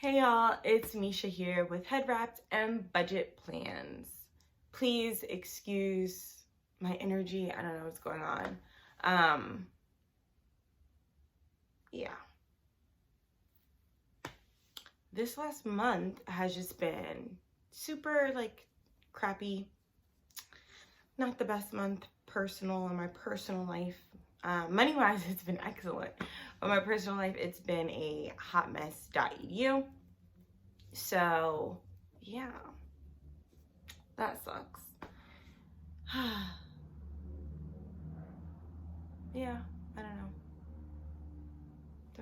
Hey y'all, it's Misha here with Head Wraps and Budget Plans. Please excuse my energy. I don't know what's going on. Yeah. This last month has just been super crappy. Not the best month in my personal life. Money-wise, it's been excellent. But my personal life, it's been a hot mess.edu. So, yeah, that sucks. Yeah, I don't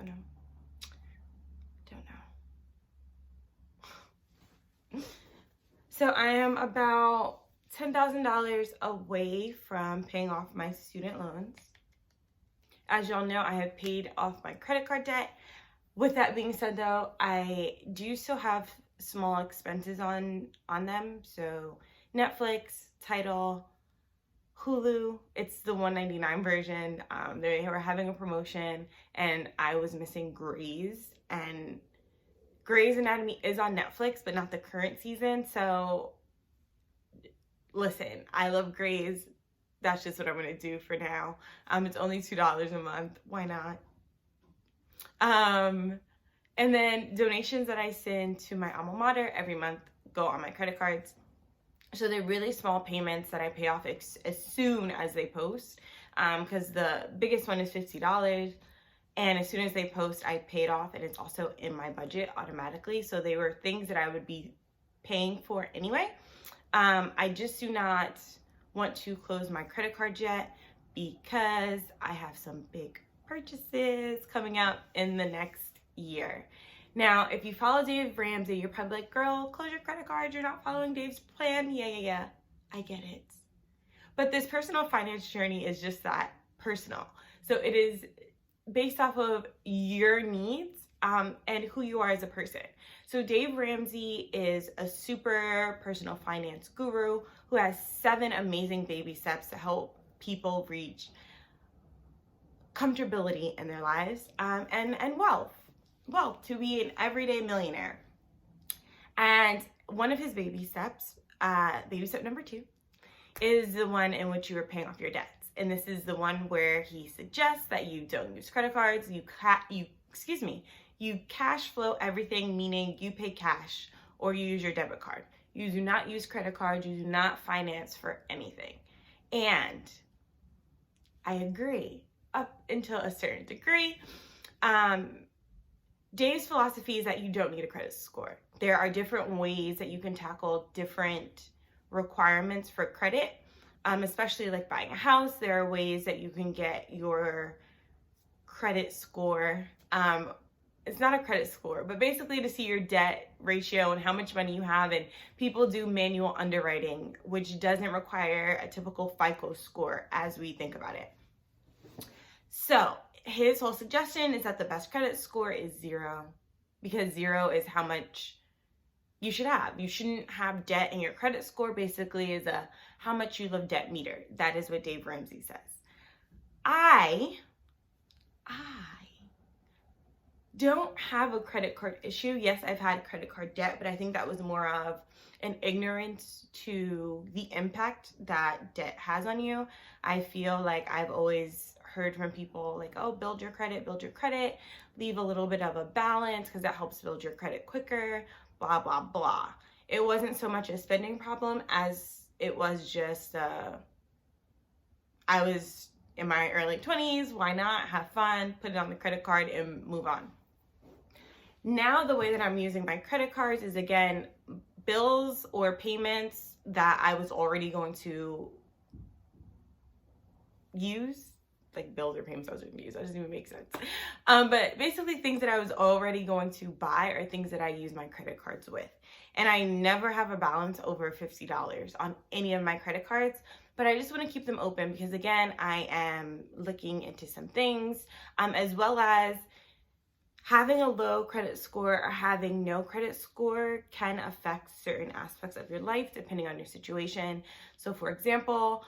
know. So I am about $10,000 away from paying off my student loans. As y'all know, I have paid off my credit card debt. With that being said though, I do still have small expenses on them. So Netflix, Tidal, Hulu, it's the $1.99 version. They were having a promotion and I was missing Grey's, and Grey's Anatomy is on Netflix, but not the current season. So listen, I love Grey's. That's just what I'm gonna do for now. It's only $2 a month. Why not? And then donations that I send to my alma mater every month go on my credit cards. So they're really small payments that I pay off as soon as they post, because the biggest one is $50. And as soon as they post, I pay it off, and it's also in my budget automatically. So they were things that I would be paying for anyway. I just do not want to close my credit card yet because I have some big purchases coming up in the next year. Now, if you follow Dave Ramsey, you're probably like, girl, close your credit card. You're not following Dave's plan. Yeah. I get it. But this personal finance journey is just that, personal. So it is based off of your needs and who you are as a person. So Dave Ramsey is a super personal finance guru who has 7 amazing baby steps to help people reach comfortability in their lives and wealth to be an everyday millionaire. And one of his baby steps, baby step number 2, is the one in which you are paying off your debts. And this is the one where he suggests that you don't use credit cards, you cash flow everything, meaning you pay cash or you use your debit card. You do not use credit cards, you do not finance for anything. And I agree up until a certain degree. Dave's philosophy is that you don't need a credit score. There are different ways that you can tackle different requirements for credit, especially like buying a house. There are ways that you can get your credit score. It's not a credit score, but basically to see your debt ratio and how much money you have. And people do manual underwriting, which doesn't require a typical FICO score as we think about it. So his whole suggestion is that the best credit score is 0, because 0 is how much you should have. You shouldn't have debt, and your credit score basically is a how much you love debt meter. That is what Dave Ramsey says. I don't have a credit card issue. Yes, I've had credit card debt, but I think that was more of an ignorance to the impact that debt has on you. I feel like I've always heard from people like, oh, build your credit, leave a little bit of a balance because that helps build your credit quicker, blah, blah, blah. It wasn't so much a spending problem as it was just, I was in my early 20s, why not have fun, put it on the credit card and move on. Now the way that I'm using my credit cards is, again, bills or payments that I was already going to use, like bills or payments I was going to use. That doesn't even make sense. But basically things that I was already going to buy are things that I use my credit cards with. And I never have a balance over $50 on any of my credit cards, but I just want to keep them open because, again, I am looking into some things, as well as having a low credit score or having no credit score can affect certain aspects of your life depending on your situation. So for example,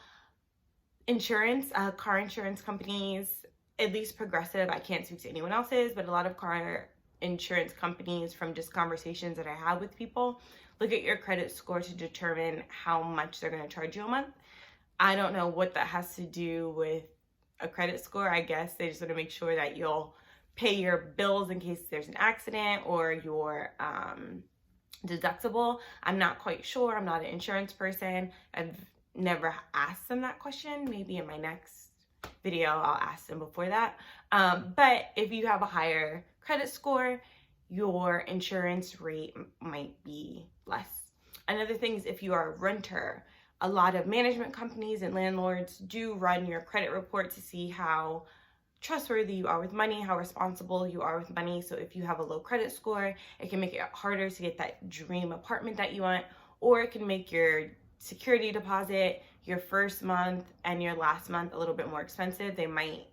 insurance, car insurance companies, at least Progressive, I can't speak to anyone else's, but a lot of car insurance companies from just conversations that I had with people, look at your credit score to determine how much they're going to charge you a month. I don't know what that has to do with a credit score. I guess they just want to make sure that you'll pay your bills in case there's an accident or your deductible. I'm not quite sure. I'm not an insurance person. I've never asked them that question. Maybe in my next video I'll ask them before that. But if you have a higher credit score, your insurance rate might be less. Another thing is if you are a renter, a lot of management companies and landlords do run your credit report to see how trustworthy you are with money, how responsible you are with money. So if you have a low credit score, it can make it harder to get that dream apartment that you want, or it can make your security deposit, your first month and your last month a little bit more expensive. They might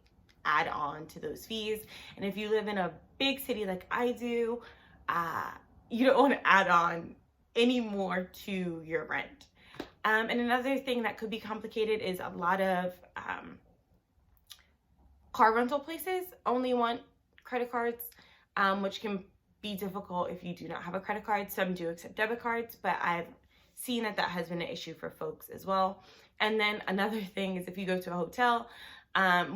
add on to those fees. And if you live in a big city like I do, you don't want to add on any more to your rent. And another thing that could be complicated is a lot of car rental places only want credit cards, which can be difficult if you do not have a credit card. Some do accept debit cards, but I've seen that has been an issue for folks as well. And then another thing is if you go to a hotel,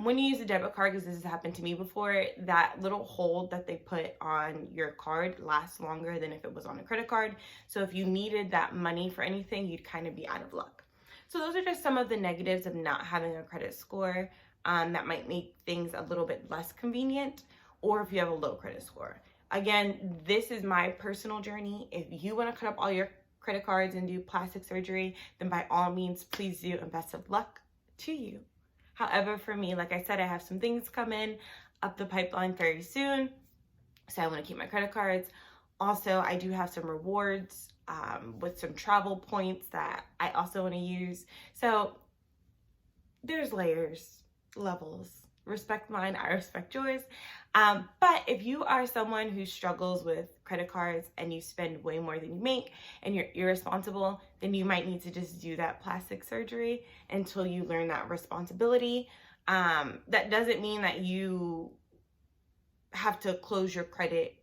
when you use a debit card, because this has happened to me before, that little hold that they put on your card lasts longer than if it was on a credit card. So if you needed that money for anything, you'd kind of be out of luck. So those are just some of the negatives of not having a credit score that might make things a little bit less convenient, or if you have a low credit score. Again, this is my personal journey. If you want to cut up all your credit cards and do plastic surgery, then by all means, please do, and best of luck to you. However, for me, like I said, I have some things coming up the pipeline very soon, so I want to keep my credit cards. Also, I do have some rewards with some travel points that I also want to use. So there's layers, levels. Respect mine, I respect yours. But if you are someone who struggles with credit cards and you spend way more than you make and you're irresponsible, then you might need to just do that plastic surgery until you learn that responsibility. That doesn't mean that you have to close your credit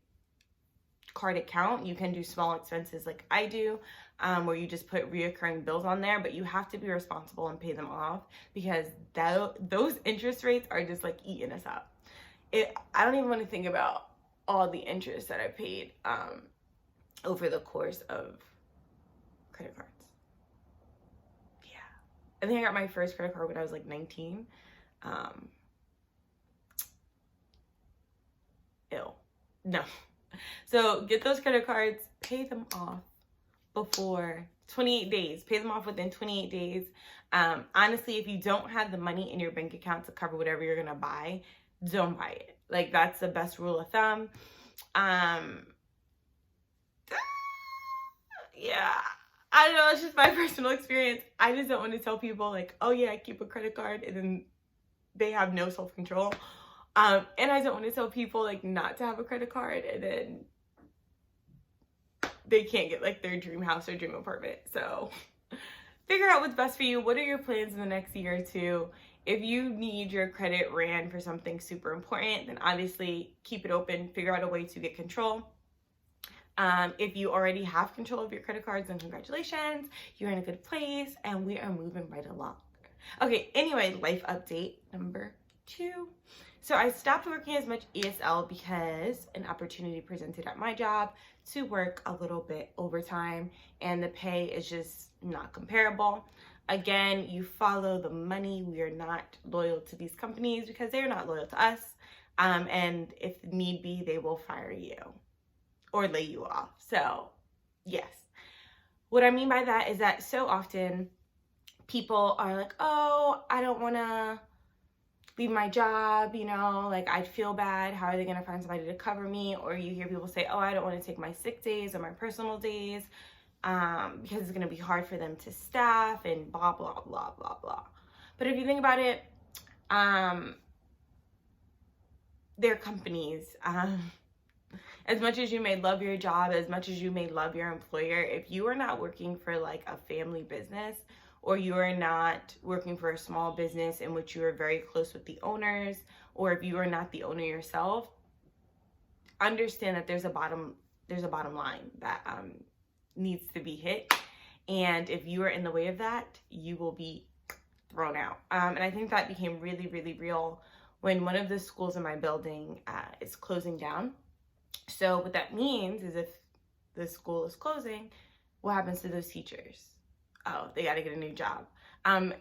card account. You can do small expenses like I do, where you just put reoccurring bills on there, but you have to be responsible and pay them off, because those interest rates are just like eating us up. I don't even want to think about all the interest that I paid over the course of credit cards. Yeah. I think I got my first credit card when I was like 19. No. So get those credit cards, pay them off before 28 days. Pay them off within 28 days. Honestly, if you don't have the money in your bank account to cover whatever you're gonna buy, don't buy it. Like, that's the best rule of thumb. Yeah, I don't know, it's just my personal experience. I just don't want to tell people like, oh yeah, I keep a credit card, and then they have no self-control. And I don't want to tell people like not to have a credit card, and then they can't get like their dream house or dream apartment. So figure out what's best for you. What are your plans in the next year or two? If you need your credit ran for something super important, then obviously keep it open, figure out a way to get control. If you already have control of your credit cards, then congratulations, you're in a good place and we are moving right along. Okay, anyway, life update number 2. So I stopped working as much ESL because an opportunity presented at my job to work a little bit overtime, and the pay is just not comparable. Again, you follow the money. We are not loyal to these companies because they're not loyal to us. And if need be, they will fire you or lay you off. So yes, what I mean by that is that so often people are like, oh, I don't want to leave my job, you know, like I'd feel bad. How are they going to find somebody to cover me? Or you hear people say, oh, I don't want to take my sick days or my personal days because it's going to be hard for them to staff and blah, blah, blah, blah, blah. But if you think about it, they're companies. As much as you may love your job, as much as you may love your employer, if you are not working for like a family business, or you are not working for a small business in which you are very close with the owners, or if you are not the owner yourself, understand that there's a bottom line that needs to be hit. And if you are in the way of that, you will be thrown out. And I think that became really, really real when one of the schools in my building is closing down. So what that means is if the school is closing, what happens to those teachers? Oh, they got to get a new job. And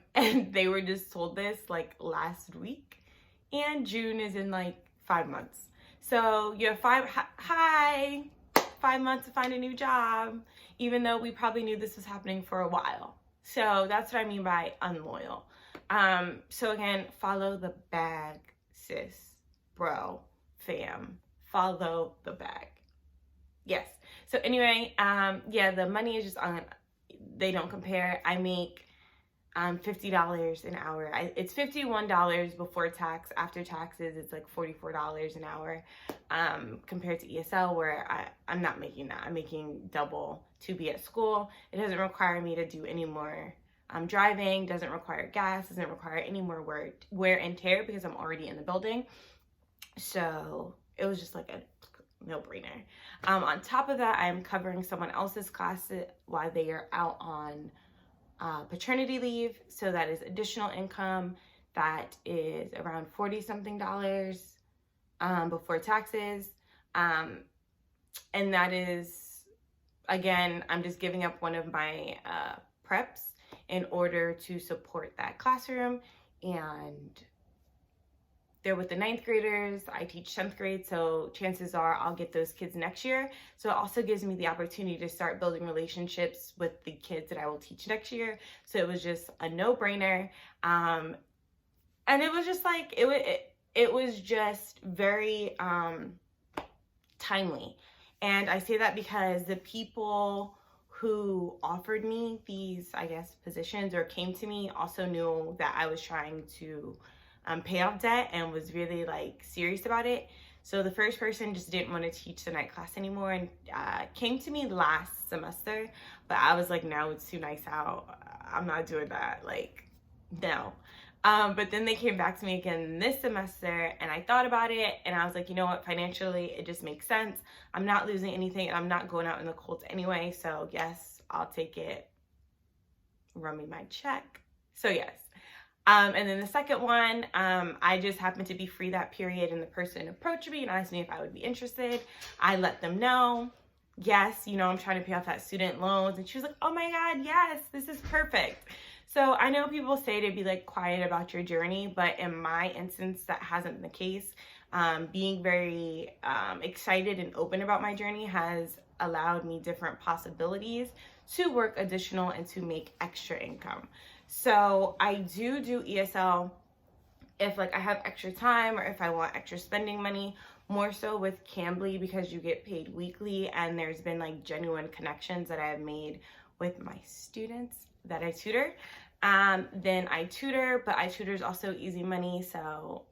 they were just told this like last week, and June is in like 5 months. So you have 5 months to find a new job, even though we probably knew this was happening for a while. So that's what I mean by unloyal. So again, follow the bag, sis, bro, fam, follow the bag. Yes. So anyway, yeah, the money is just they don't compare. I make $50 an hour. It's $51 before tax. After taxes, it's like $44 an hour, compared to ESL, where I'm not making that. I'm making double to be at school. It doesn't require me to do any more driving, doesn't require gas, doesn't require any more wear and tear because I'm already in the building. So it was just like a no-brainer. On top of that, I'm covering someone else's class while they are out on paternity leave. So that is additional income. That is around $40-something before taxes. And that is, again, I'm just giving up one of my preps in order to support that classroom. And they're with the 9th graders. I teach 10th grade, so chances are I'll get those kids next year. So it also gives me the opportunity to start building relationships with the kids that I will teach next year. So it was just a no-brainer. And it was just like, it was just very timely. And I say that because the people who offered me these, I guess, positions or came to me also knew that I was trying to pay off debt and was really like serious about it. So the first person just didn't want to teach the night class anymore and came to me last semester, but I was like, no, it's too nice out. I'm not doing that. Like, no. But then they came back to me again this semester, and I thought about it, and I was like, you know what, financially, it just makes sense. I'm not losing anything, and I'm not going out in the cold anyway, so yes, I'll take it. Run me my check. So yes. And then the second one, I just happened to be free that period, and the person approached me and asked me if I would be interested. I let them know, yes, you know, I'm trying to pay off that student loans, and she was like, oh my God, yes, this is perfect. So I know people say to be like quiet about your journey, but in my instance, that hasn't been the case. Being very excited and open about my journey has allowed me different possibilities to work additional and to make extra income. So I do ESL if like I have extra time or if I want extra spending money, more so with Cambly because you get paid weekly, and there's been like genuine connections that I have made with my students that I tutor. Then I tutor, but I tutor is also easy money, so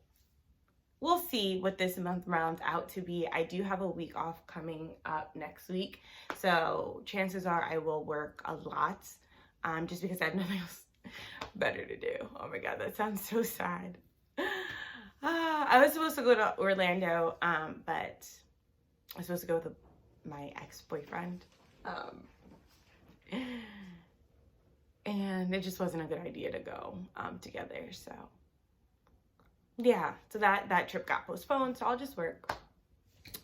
we'll see what this month rounds out to be. I do have a week off coming up next week, so chances are I will work a lot, just because I have nothing else better to do. Oh my God, that sounds so sad. I was supposed to go to Orlando, but I was supposed to go with my ex-boyfriend. And it just wasn't a good idea to go together. So yeah, so that trip got postponed. So I'll just work,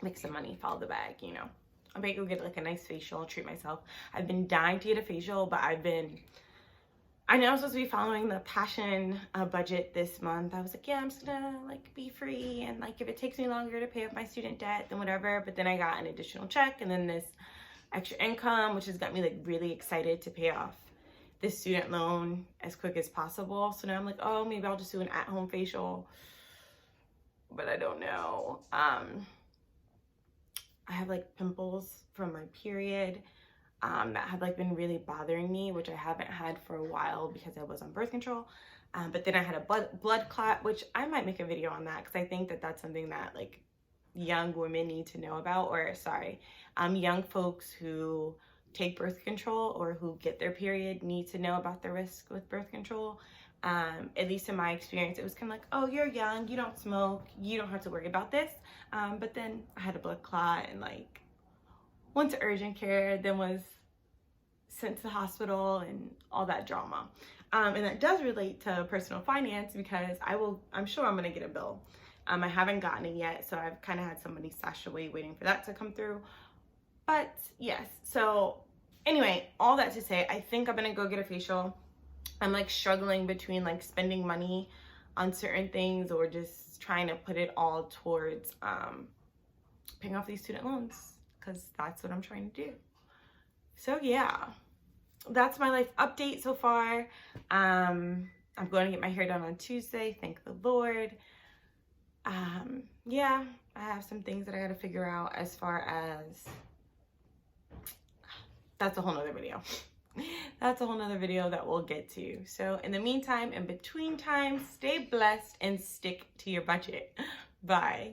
make some money, follow the bag, you know. I might go get like a nice facial, treat myself. I've been dying to get a facial, but I know I'm supposed to be following the passion budget this month. I was like, yeah, I'm just gonna like be free, and like if it takes me longer to pay off my student debt, then whatever. But then I got an additional check and then this extra income, which has got me like really excited to pay off this student loan as quick as possible. So now I'm like, oh, maybe I'll just do an at-home facial, but I don't know. I have like pimples from my period that have like been really bothering me, which I haven't had for a while because I was on birth control. But then I had a blood clot, which I might make a video on that because I think that that's something that like young women need to know about, or sorry, young folks who take birth control or who get their period need to know about the risk with birth control. At least in my experience, it was kind of like, oh, you're young, you don't smoke, you don't have to worry about this. But then I had a blood clot and like went to urgent care, then was sent to the hospital and all that drama. And that does relate to personal finance because I'm sure I'm gonna get a bill. I haven't gotten it yet, so I've kind of had some money stashed away waiting for that to come through. But yes, so anyway, all that to say, I think I'm gonna go get a facial. I'm like struggling between like spending money on certain things or just trying to put it all towards paying off these student loans, because that's what I'm trying to do. So yeah, that's my life update so far. I'm going to get my hair done on Tuesday, thank the Lord. Yeah, I have some things that I got to figure out as far as, that's a whole nother video. That's a whole nother video that we'll get to. So in the meantime, in between time, stay blessed and stick to your budget. Bye.